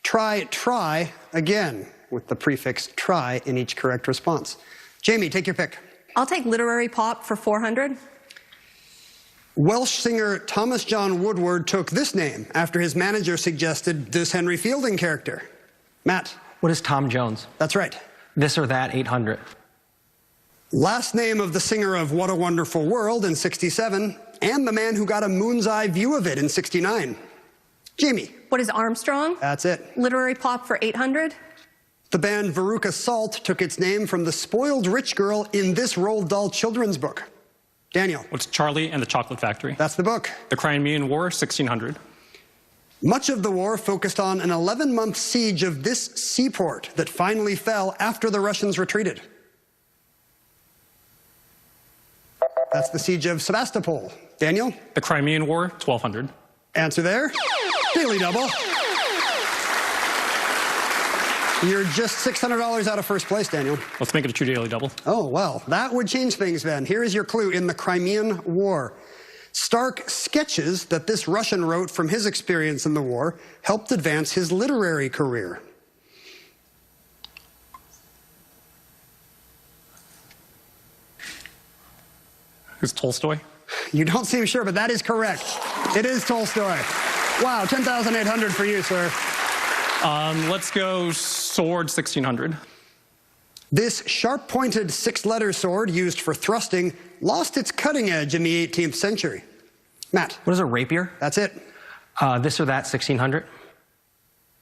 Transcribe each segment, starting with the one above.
Try again with the prefix try in each correct response. Jamie, take your pick. I'll take literary pop for 400. Welsh singer Thomas John Woodward took this name after his manager suggested this Henry Fielding character. Matt. What is Tom Jones? That's right. This or that, 800. Last name of the singer of What a Wonderful World in '67 and the man who got a moon's eye view of it in '69. Jamie. What is Armstrong? That's it. Literary pop for 800. The band Veruca Salt took its name from the spoiled rich girl in this Roald Dahl children's book. Daniel. What's Charlie and the Chocolate Factory? That's the book. The Crimean War, 1600. Much of the war focused on an 11-month siege of this seaport that finally fell after the Russians retreated. That's the siege of Sebastopol. Daniel? The Crimean War, 1200. Answer there. Daily double. You're just $600 out of first place, Daniel. Let's make it a true daily double. Oh, well, that would change things then. Here is your clue in the Crimean War. Stark sketches that this Russian wrote from his experience in the war helped advance his literary career. Who's Tolstoy? You don't seem sure, but that is correct. It is Tolstoy. Wow, 10,800 for you, sir. Let's go sword, 1600. This sharp-pointed six-letter sword used for thrusting lost its cutting edge in the 18th century. Matt. What is a rapier? That's it. This or that, 1600.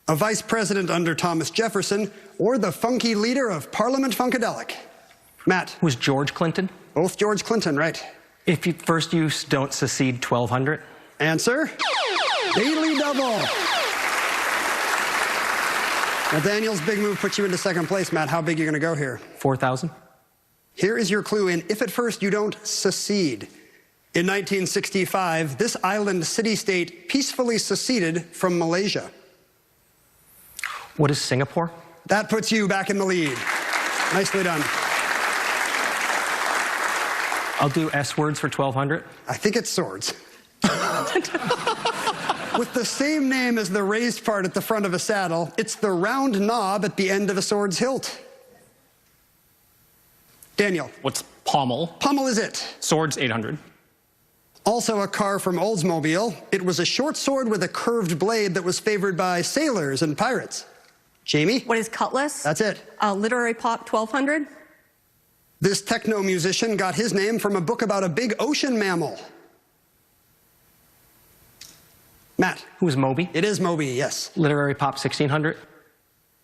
A vice president under Thomas Jefferson or the funky leader of Parliament Funkadelic. Matt. Who's George Clinton? Both George Clinton, right. If you first use don't secede, 1200. Answer. Daily double. Now, Daniel's big move puts you into second place, Matt. How big are you going to go here? 4,000. Here is your clue in If at First You Don't Secede. In 1965, this island city-state peacefully seceded from Malaysia. What is Singapore? That puts you back in the lead. Nicely done. I'll do S words for 1,200. I think it's swords. With the same name as the raised part at the front of a saddle, it's the round knob at the end of a sword's hilt. Daniel. What's pommel? Pommel is it. Swords, 800. Also a car from Oldsmobile. It was a short sword with a curved blade that was favored by sailors and pirates. Jamie. What is cutlass? That's it. Literary pop, 1200. This techno musician got his name from a book about a big ocean mammal. Matt. Who's Moby? It is Moby, yes. Literary pop, 1600.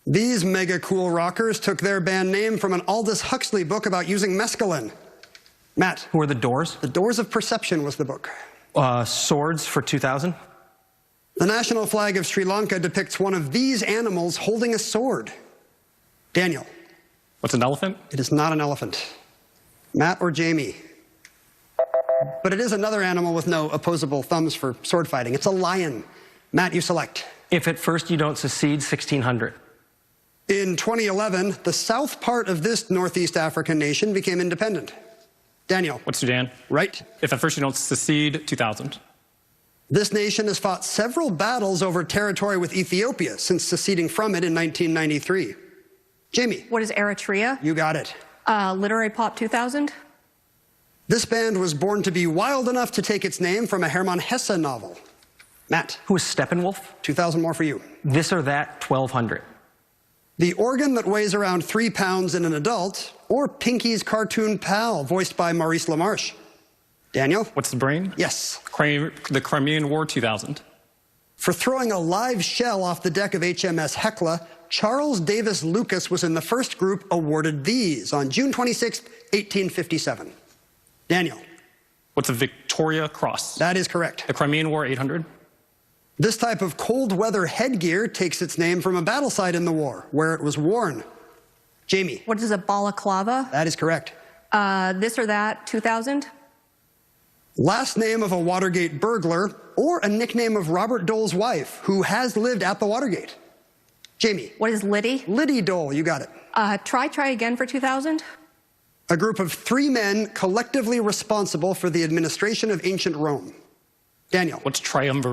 These mega cool rockers took their band name from an Aldous Huxley book about using mescaline. Matt. Who are the Doors? The Doors of Perception was the book. Swords for 2,000. The national flag of Sri Lanka depicts one of these animals holding a sword. Daniel. What's an elephant? It is not an elephant. Matt or Jamie? But it is another animal with no opposable thumbs for sword fighting. It's a lion. Matt, you select. If at first you don't secede, 1,600. In 2011, the south part of this Northeast African nation became independent. Daniel. What's Sudan? Right. If at first you don't secede, 2000. This nation has fought several battles over territory with Ethiopia since seceding from it in 1993. Jamie. What is Eritrea? You got it. Literary pop, 2000. This band was born to be wild enough to take its name from a Hermann Hesse novel. Matt. Who is Steppenwolf? 2,000 more for you. This or that, 1,200. The organ that weighs around 3 pounds in an adult, or Pinky's cartoon pal, voiced by Maurice LaMarche. Daniel? What's the brain? Yes. The Crimean War, 2000. For throwing a live shell off the deck of HMS Hecla, Charles Davis Lucas was in the first group awarded these on June 26, 1857. Daniel. What's a Victoria Cross? That is correct. The Crimean War, 800. This type of cold weather headgear takes its name from a battle site in the war, where it was worn. Jamie. What is a balaclava? That is correct. This or that, 2000. Last name of a Watergate burglar, or a nickname of Robert Dole's wife, who has lived at the Watergate. Jamie. What is Liddy? Liddy Dole, you got it. Try again for 2000. A group of 3 men collectively responsible for the administration of ancient Rome. Daniel. What's triumvirate?